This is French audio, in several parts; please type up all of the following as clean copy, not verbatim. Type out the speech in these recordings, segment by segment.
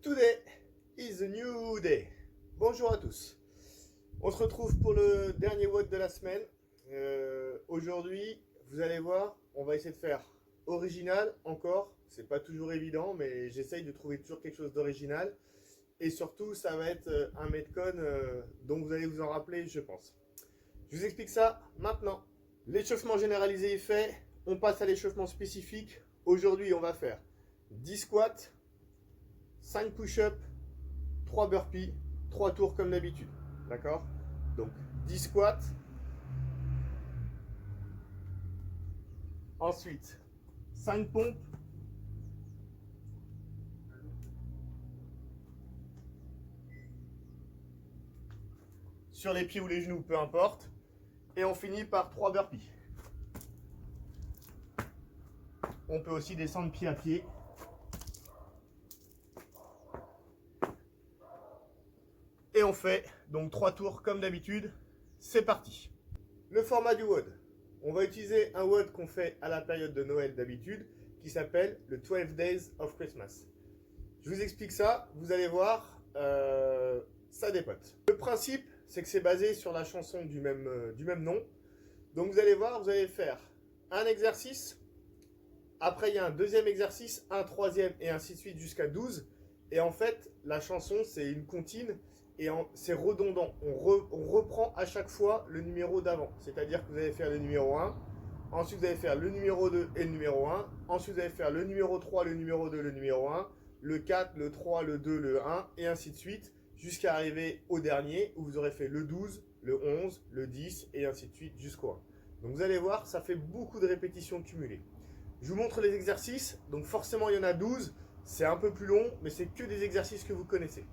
Today is a new day. Bonjour à tous. On se retrouve pour le dernier WOD de la semaine. Aujourd'hui, vous allez voir, on va essayer de faire original encore. C'est pas toujours évident, mais j'essaye de trouver toujours quelque chose d'original. Et surtout, ça va être un Metcon dont vous allez vous en rappeler, je pense. Je vous explique ça maintenant. L'échauffement généralisé est fait. On passe à l'échauffement spécifique. Aujourd'hui, on va faire 10 squats, 5 push-ups, 3 burpees, 3 tours comme d'habitude. D'accord? Donc 10 squats. Ensuite, 5 pompes. Sur les pieds ou les genoux, peu importe. Et on finit par 3 burpees. On peut aussi descendre pied à pied. Et on fait donc 3 tours comme d'habitude. C'est parti. Le format du WOD. On va utiliser un WOD qu'on fait à la période de Noël d'habitude, qui s'appelle le 12 Days of Christmas. Je vous explique ça, vous allez voir, ça dépote. Le principe, c'est que c'est basé sur la chanson du même nom. Donc vous allez voir, vous allez faire un exercice, après il y a un deuxième exercice, un troisième et ainsi de suite jusqu'à 12. Et en fait, la chanson, c'est une comptine. Et c'est redondant, on reprend à chaque fois le numéro d'avant. C'est-à-dire que vous allez faire le numéro 1, ensuite vous allez faire le numéro 2 et le numéro 1, ensuite vous allez faire le numéro 3, le numéro 2, le numéro 1, le 4, le 3, le 2, le 1, et ainsi de suite, jusqu'à arriver au dernier, où vous aurez fait le 12, le 11, le 10, et ainsi de suite jusqu'au 1. Donc vous allez voir, ça fait beaucoup de répétitions cumulées. Je vous montre les exercices, donc forcément il y en a 12, c'est un peu plus long, mais c'est que des exercices que vous connaissez.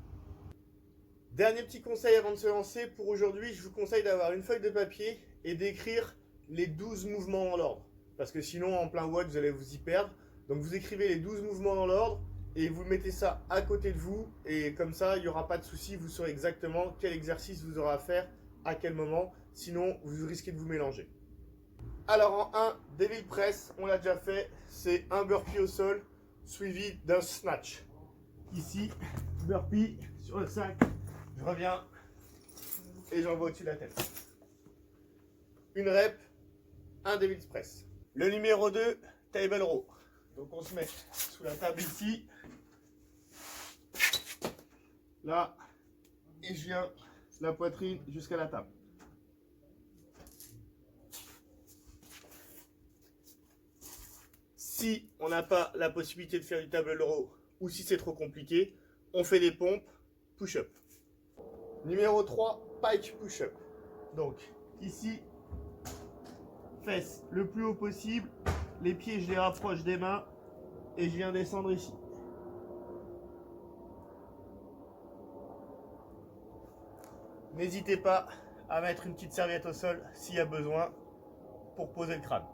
Dernier petit conseil avant de se lancer, pour aujourd'hui, je vous conseille d'avoir une feuille de papier et d'écrire les 12 mouvements dans l'ordre. Parce que sinon, en plein WOD, vous allez vous y perdre. Donc vous écrivez les 12 mouvements dans l'ordre et vous mettez ça à côté de vous. Et comme ça, il n'y aura pas de souci, vous saurez exactement quel exercice vous aurez à faire, à quel moment. Sinon, vous risquez de vous mélanger. Alors en 1, Devil Press, on l'a déjà fait. C'est un burpee au sol, suivi d'un snatch. Ici, burpee sur le sac. Je reviens et j'envoie au-dessus de la tête. Une rep, un Devil's Press. Le numéro 2, table row. Donc on se met sous la table ici. Là, et je viens la poitrine jusqu'à la table. Si on n'a pas la possibilité de faire du table row ou si c'est trop compliqué, on fait des pompes push-up. Numéro 3, pike push-up. Donc ici, fesses le plus haut possible, les pieds je les rapproche des mains et je viens descendre ici. N'hésitez pas à mettre une petite serviette au sol s'il y a besoin pour poser le crâne,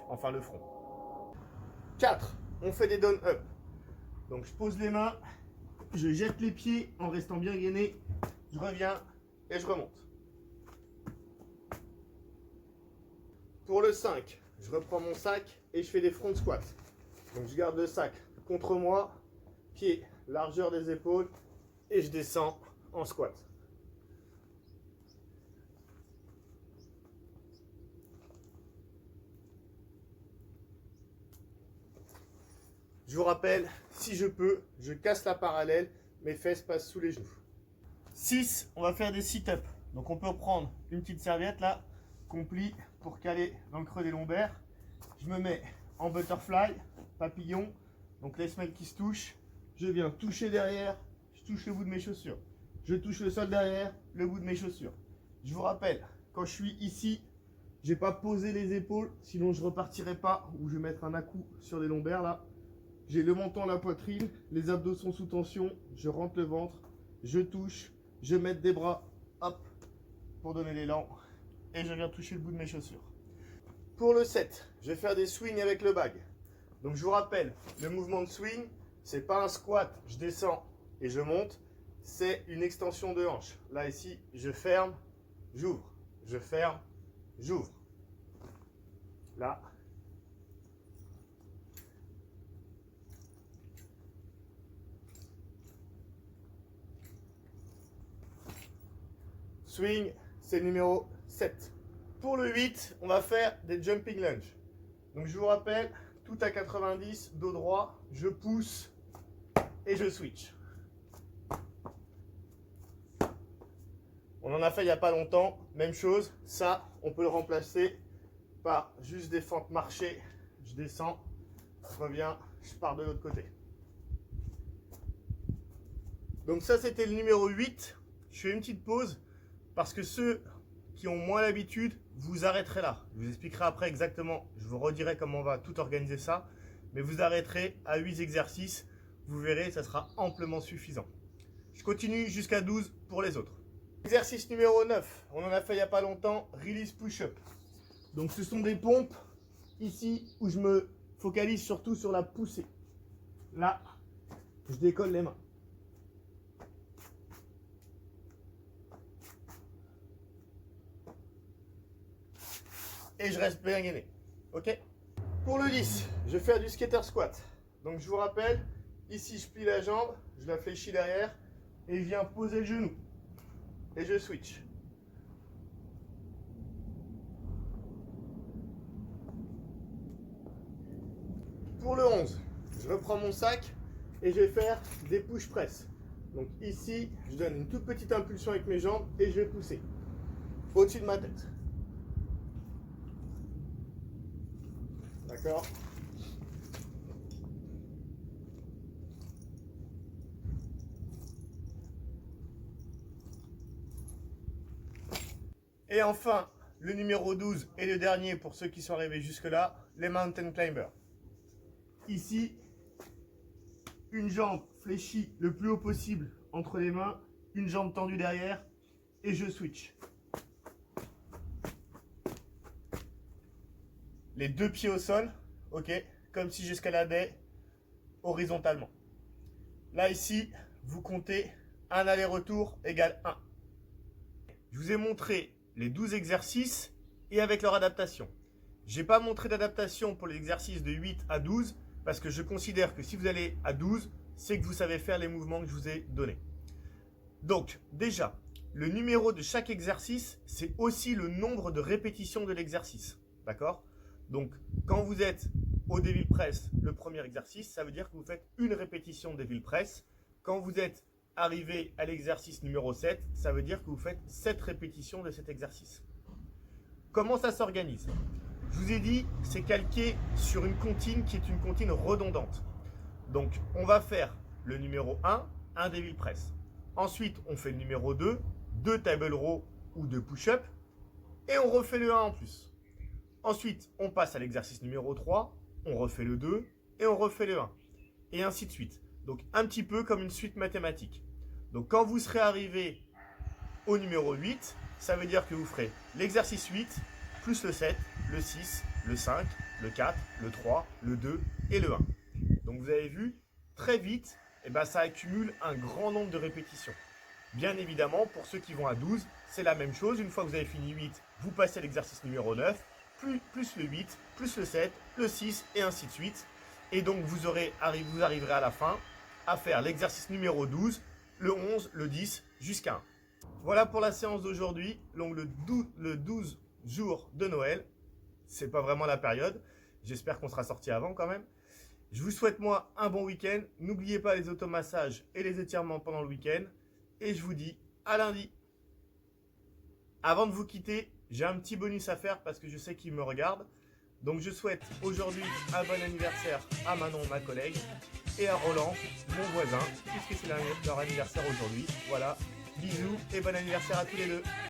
enfin le front. 4, on fait des down up. Donc je pose les mains, je jette les pieds en restant bien gainé, je reviens et je remonte. Pour le 5, je reprends mon sac et je fais des front squats. Donc je garde le sac contre moi, pied, largeur des épaules et je descends en squat. Je vous rappelle, si je peux, je casse la parallèle, mes fesses passent sous les genoux. 6, on va faire des sit-ups. Donc on peut prendre une petite serviette là, qu'on plie pour caler dans le creux des lombaires. Je me mets en butterfly, papillon, donc les semelles qui se touchent. Je viens toucher derrière, je touche le bout de mes chaussures. Je touche le sol derrière, le bout de mes chaussures. Je vous rappelle, quand je suis ici, je n'ai pas posé les épaules, sinon je ne repartirai pas, ou je vais mettre un à-coup sur les lombaires là. J'ai le menton à la poitrine, les abdos sont sous tension, je rentre le ventre, je touche, je mets des bras, hop, pour donner l'élan, et je viens toucher le bout de mes chaussures. Pour le 7, je vais faire des swings avec le bag. Donc je vous rappelle, le mouvement de swing, c'est pas un squat, je descends et je monte, c'est une extension de hanche. Là ici, je ferme, j'ouvre, je ferme, j'ouvre. Là. Swing, c'est le numéro 7. Pour le 8, on va faire des jumping lunges. Donc je vous rappelle, tout à 90, dos droit, je pousse et je switch. On en a fait il n'y a pas longtemps, même chose. Ça, on peut le remplacer par juste des fentes marchées. Je descends, je reviens, je pars de l'autre côté. Donc ça, c'était le numéro 8. Je fais une petite pause parce que ceux qui ont moins l'habitude, vous arrêterez là. Je vous expliquerai après exactement, je vous redirai comment on va tout organiser ça. Mais vous arrêterez à 8 exercices. Vous verrez, ça sera amplement suffisant. Je continue jusqu'à 12 pour les autres. Exercice numéro 9, on en a fait il n'y a pas longtemps, release push-up. Donc ce sont des pompes ici où je me focalise surtout sur la poussée. Là, je décolle les mains. Et je reste bien gainé. Ok? Pour le 10, je vais faire du skater squat. Donc je vous rappelle, ici je plie la jambe, je la fléchis derrière et je viens poser le genou. Et je switch. Pour le 11, je reprends mon sac et je vais faire des push press. Donc ici, je donne une toute petite impulsion avec mes jambes et je vais pousser au-dessus de ma tête. D'accord? Et enfin, le numéro 12 et le dernier pour ceux qui sont arrivés jusque-là, les mountain climbers. Ici, une jambe fléchie le plus haut possible entre les mains, une jambe tendue derrière et je switch. Les deux pieds au sol, ok, comme si j'escaladais horizontalement. Là, ici, vous comptez un aller-retour égale 1. Je vous ai montré les 12 exercices et avec leur adaptation. Je n'ai pas montré d'adaptation pour les exercices de 8 à 12 parce que je considère que si vous allez à 12, c'est que vous savez faire les mouvements que je vous ai donnés. Donc, déjà, le numéro de chaque exercice, c'est aussi le nombre de répétitions de l'exercice. D'accord? Donc, quand vous êtes au Devil Press, le premier exercice, ça veut dire que vous faites une répétition de Devil Press. Quand vous êtes arrivé à l'exercice numéro 7, ça veut dire que vous faites 7 répétitions de cet exercice. Comment ça s'organise? Je vous ai dit, c'est calqué sur une comptine qui est une comptine redondante. Donc, on va faire le numéro 1, un Devil Press. Ensuite, on fait le numéro 2, 2 table row ou 2 push-up. Et on refait le 1 en plus. Ensuite, on passe à l'exercice numéro 3, on refait le 2 et on refait le 1. Et ainsi de suite. Donc, un petit peu comme une suite mathématique. Donc, quand vous serez arrivé au numéro 8, ça veut dire que vous ferez l'exercice 8, plus le 7, le 6, le 5, le 4, le 3, le 2 et le 1. Donc, vous avez vu, très vite, ça accumule un grand nombre de répétitions. Bien évidemment, pour ceux qui vont à 12, c'est la même chose. Une fois que vous avez fini 8, vous passez à l'exercice numéro 9, plus le 8, plus le 7, le 6 et ainsi de suite. Et donc, vous arriverez à la fin à faire l'exercice numéro 12, le 11, le 10, jusqu'à 1. Voilà pour la séance d'aujourd'hui, donc le 12 jours de Noël. C'est pas vraiment la période. J'espère qu'on sera sorti avant quand même. Je vous souhaite moi un bon week-end. N'oubliez pas les automassages et les étirements pendant le week-end. Et je vous dis à lundi. Avant de vous quitter, j'ai un petit bonus à faire parce que je sais qu'il me regarde. Donc je souhaite aujourd'hui un bon anniversaire à Manon, ma collègue, et à Roland, mon voisin, puisque c'est leur anniversaire aujourd'hui. Voilà, bisous et bon anniversaire à tous les deux.